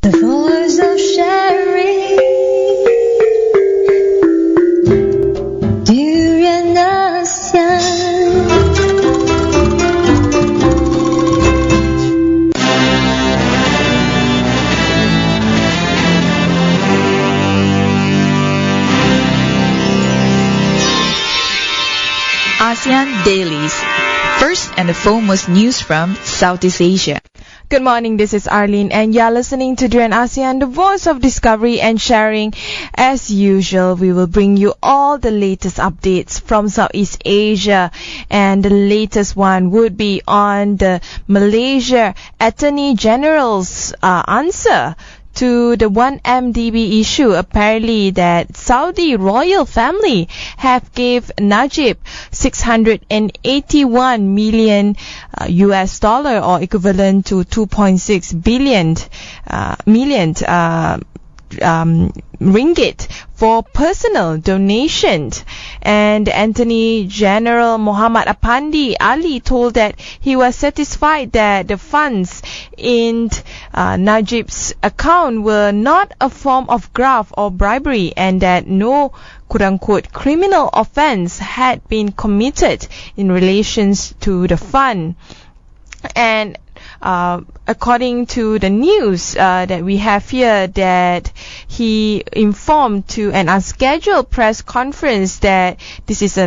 The voice of sharing. Durian ASEAN. ASEAN Dailies. First and the foremost news from Southeast Asia. Good morning, this is Arlene and you're listening to Durian ASEAN, the voice of discovery and sharing. As usual, we will bring you all the latest updates from Southeast Asia, and the latest one would be on the Malaysia Attorney General's answer to the 1MDB issue. Apparently that Saudi royal family have gave Najib 681 million US dollar, or equivalent to 2.6 million ringgit for personal donations. And Attorney General Muhammad Apandi Ali told that he was satisfied that the funds in Najib's account were not a form of graft or bribery, and that no quote-unquote criminal offense had been committed in relations to the fund. And according to the news that we have here, that he informed to an unscheduled press conference that this is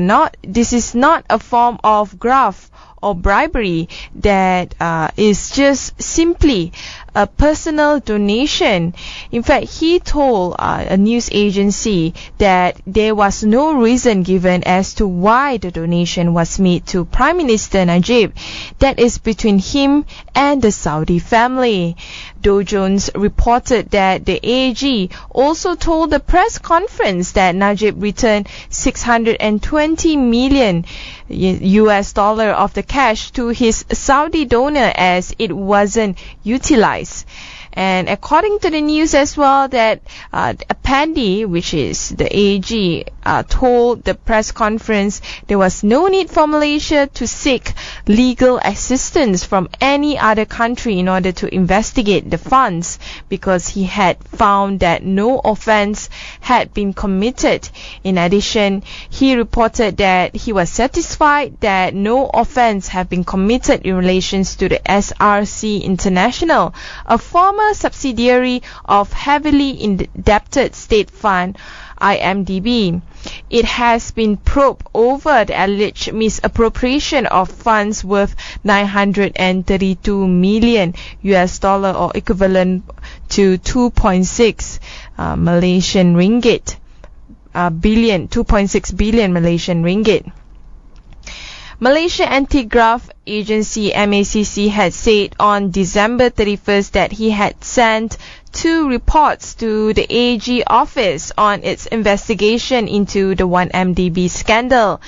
not a form of graft or bribery, that is just simply a personal donation. In fact, he told a news agency that there was no reason given as to why the donation was made to Prime Minister Najib. That is between him and the Saudi family. Dow Jones reported that the AG also told the press conference that Najib returned 620 million US dollar of the cash to his Saudi donor as it wasn't utilized. And according to the news as well, that Apandi, which is the AG, told the press conference there was no need for Malaysia to seek legal assistance from any other country in order to investigate the funds, because he had found that no offense had been committed. In addition, he reported that he was satisfied that no offense had been committed in relation to the SRC International, a former subsidiary of heavily indebted state fund IMDb. It has been probed over the alleged misappropriation of funds worth 932 million US dollar, or equivalent to 2.6 Malaysian ringgit, 2.6 billion Malaysian ringgit. Malaysia Anti-Graft Agency MACC had said on December 31st that he had sent 2 reports to the AG office on its investigation into the 1MDB scandal.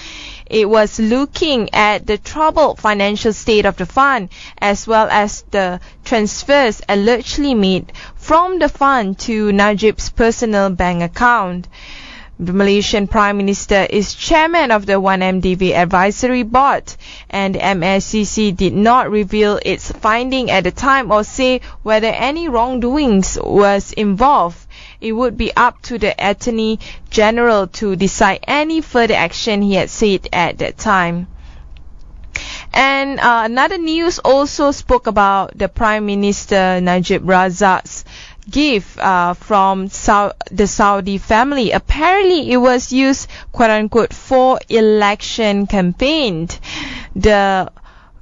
It was looking at the troubled financial state of the fund, as well as the transfers allegedly made from the fund to Najib's personal bank account. The Malaysian Prime Minister is chairman of the 1MDB advisory board, and the MACC did not reveal its finding at the time or say whether any wrongdoings was involved. It would be up to the Attorney General to decide any further action, he had said at that time. And another news also spoke about the Prime Minister Najib Razak's gift from the Saudi family. Apparently it was used, quote unquote, for election campaign. The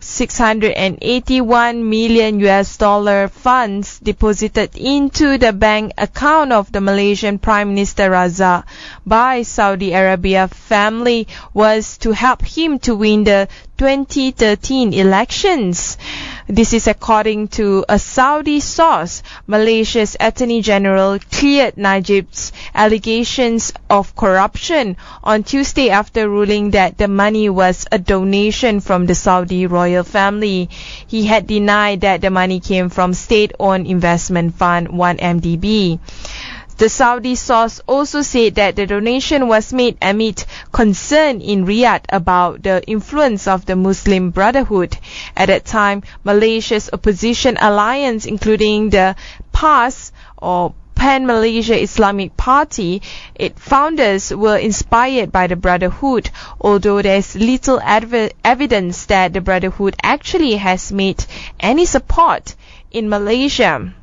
681 million US dollar funds deposited into the bank account of the Malaysian Prime Minister Razak by Saudi Arabia family was to help him to win the 2013 elections. This is according to a Saudi source. Malaysia's Attorney General cleared Najib's allegations of corruption on Tuesday after ruling that the money was a donation from the Saudi royal family. He had denied that the money came from state-owned investment fund 1MDB. The Saudi source also said that the donation was made amid concern in Riyadh about the influence of the Muslim Brotherhood. At that time, Malaysia's opposition alliance, including the PAS or Pan-Malaysia Islamic Party, its founders were inspired by the Brotherhood, although there is little evidence that the Brotherhood actually has made any support in Malaysia.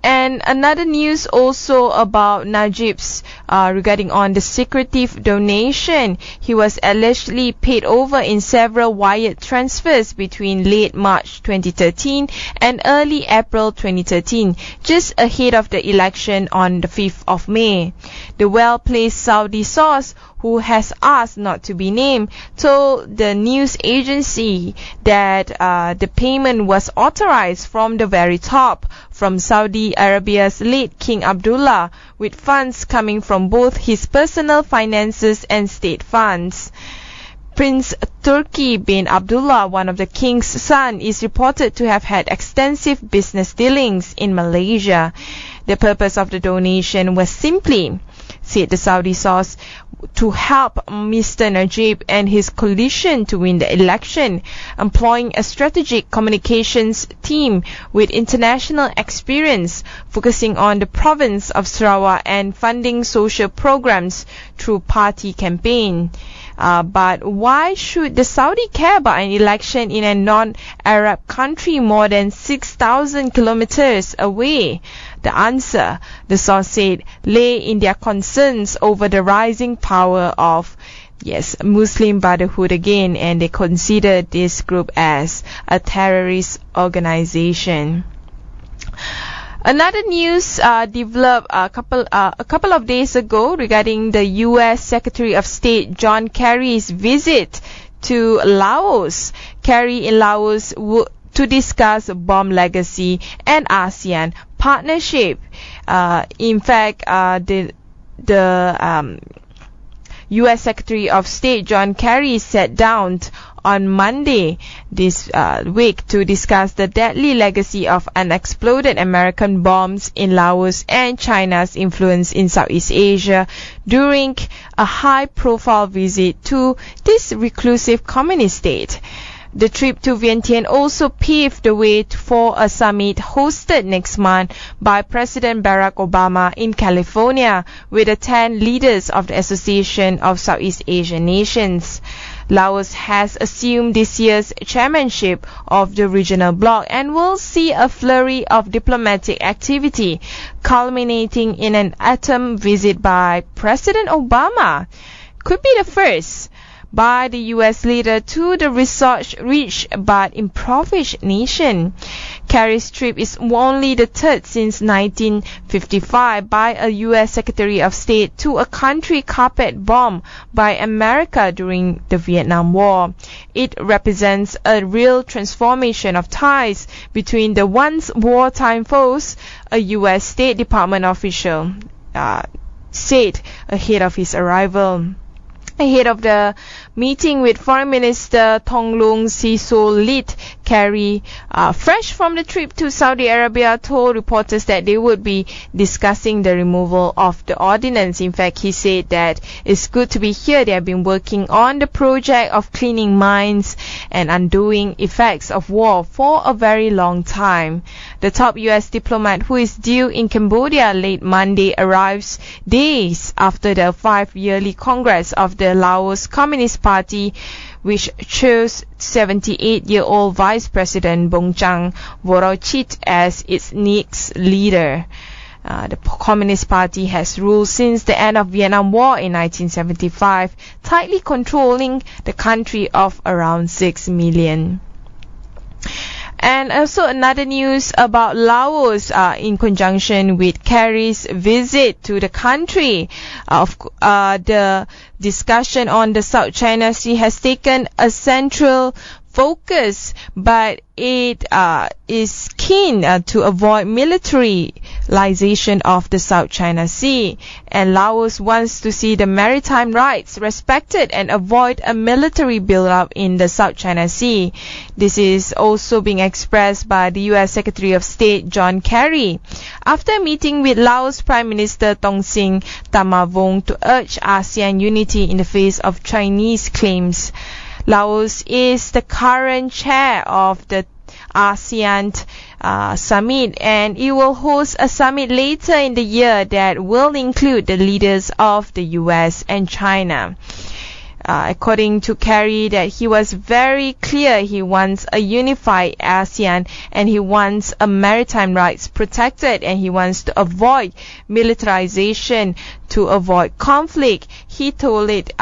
And another news also about Najib's regarding on the secretive donation. He was allegedly paid over in several wire transfers between late March 2013 and early April 2013, just ahead of the election on the 5th of May. The well-placed Saudi source, who has asked not to be named, told the news agency that the payment was authorized from the very top, from Saudi Arabia's late King Abdullah, with funds coming from both his personal finances and state funds. Prince Turki bin Abdullah, one of the king's sons, is reported to have had extensive business dealings in Malaysia. The purpose of the donation was simply, said the Saudi source, to help Mr. Najib and his coalition to win the election, employing a strategic communications team with international experience, focusing on the province of Sarawak and funding social programs through party campaign. But why should the Saudi care about an election in a non-Arab country more than 6,000 kilometers away? The answer, the source said, lay in their concerns over the rising power of, Muslim Brotherhood again, and they consider this group as a terrorist organization. Another news developed a couple of days ago regarding the U.S. Secretary of State John Kerry's visit to Laos. Kerry in Laos to discuss bomb legacy and ASEAN partnership. In fact, the U.S. Secretary of State John Kerry sat down on Monday this week to discuss the deadly legacy of unexploded American bombs in Laos and China's influence in Southeast Asia during a high-profile visit to this reclusive communist state. The trip to Vientiane also paved the way for a summit hosted next month by President Barack Obama in California with the 10 leaders of the Association of Southeast Asian Nations. Laos has assumed this year's chairmanship of the regional bloc and will see a flurry of diplomatic activity, culminating in an autumn visit by President Obama. Could be the first by the U.S. leader to the resource-rich but impoverished nation. Kerry's trip is only the third since 1955 by a U.S. Secretary of State to a country carpet-bombed by America during the Vietnam War. It represents a real transformation of ties between the once wartime foes, a U.S. State Department official said ahead of his arrival. Ahead of the meeting with Foreign Minister Thongloun Sisoulith, Kerry, fresh from the trip to Saudi Arabia, told reporters that they would be discussing the removal of the ordinance. In fact, he said that it's good to be here. They have been working on the project of cleaning mines and undoing effects of war for a very long time. The top U.S. diplomat, who is due in Cambodia late Monday, arrives days after the 5-yearly Congress of the Laos Communist Party, which chose 78-year-old Vice President Bongchang Vorochit as its next leader. The Communist Party has ruled since the end of Vietnam War in 1975, tightly controlling the country of around 6 million. And also another news about Laos in conjunction with Kerry's visit to the country. The discussion on the South China Sea has taken a central focus, but it is keen to avoid militarization of the South China Sea, and Laos wants to see the maritime rights respected and avoid a military build-up in the South China Sea. This is also being expressed by the U.S. Secretary of State John Kerry after meeting with Laos Prime Minister Tongsin Tamavong to urge ASEAN unity in the face of Chinese claims. Laos is the current chair of the ASEAN summit, and it will host a summit later in the year that will include the leaders of the US and China. According to Kerry, that he was very clear he wants a unified ASEAN and he wants a maritime rights protected and he wants to avoid militarization to avoid conflict. He told it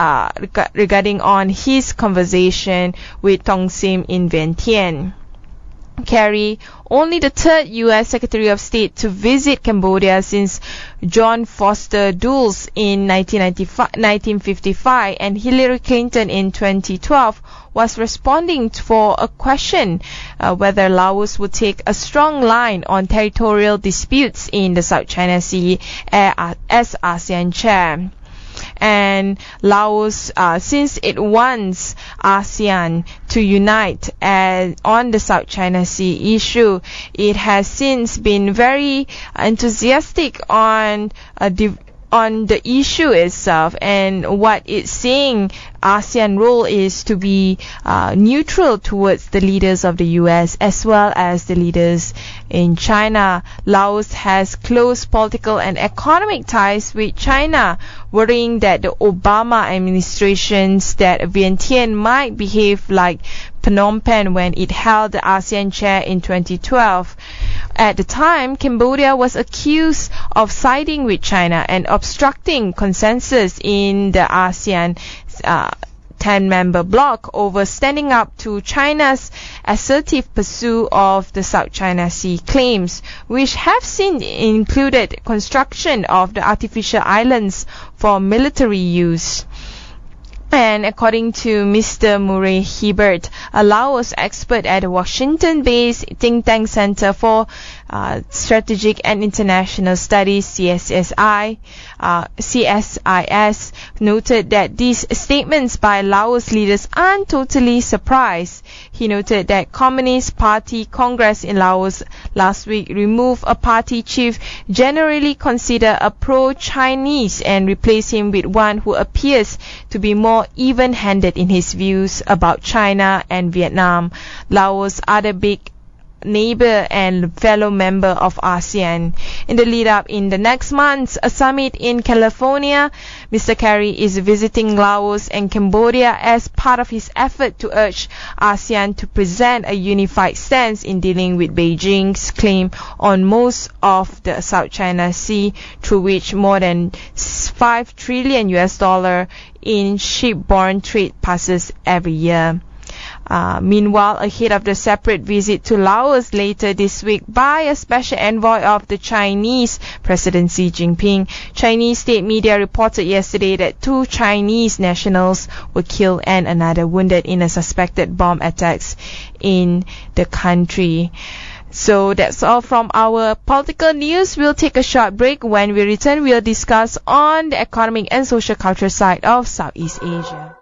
regarding on his conversation with Tongsin in Vientiane. Kerry, only the third U.S. Secretary of State to visit Cambodia since John Foster Dulles in 1955 and Hillary Clinton in 2012, was responding for a question whether Laos would take a strong line on territorial disputes in the South China Sea as ASEAN chair. And Laos, since it wants ASEAN to unite on the South China Sea issue, it has since been very enthusiastic on the issue itself, and what it's saying ASEAN role is to be neutral towards the leaders of the US as well as the leaders in China. Laos has close political and economic ties with China, worrying that the Obama administration's that Vientiane might behave like Phnom Penh when it held the ASEAN chair in 2012. At the time, Cambodia was accused of siding with China and obstructing consensus in the ASEAN 10-member bloc over standing up to China's assertive pursuit of the South China Sea claims, which have since included construction of the artificial islands for military use. And according to Mr. Murray Hibbert, a Laos expert at the Washington-based think tank Center for Strategic and International Studies, CSIS, noted that these statements by Laos leaders aren't totally surprised. He noted that Communist Party Congress in Laos last week removed a party chief generally considered a pro-Chinese and replaced him with one who appears to be more even-handed in his views about China and Vietnam, Laos' other big neighbor and fellow member of ASEAN. In the lead up in the next month, a summit in California, Mr. Kerry is visiting Laos and Cambodia as part of his effort to urge ASEAN to present a unified stance in dealing with Beijing's claim on most of the South China Sea, through which more than $5 trillion in shipborne trade passes every year. Meanwhile, ahead of the separate visit to Laos later this week by a special envoy of the Chinese President Xi Jinping, Chinese state media reported yesterday that 2 Chinese nationals were killed and another wounded in a suspected bomb attacks in the country. So that's all from our political news. We'll take a short break. When we return, we'll discuss on the economic and social culture side of Southeast Asia.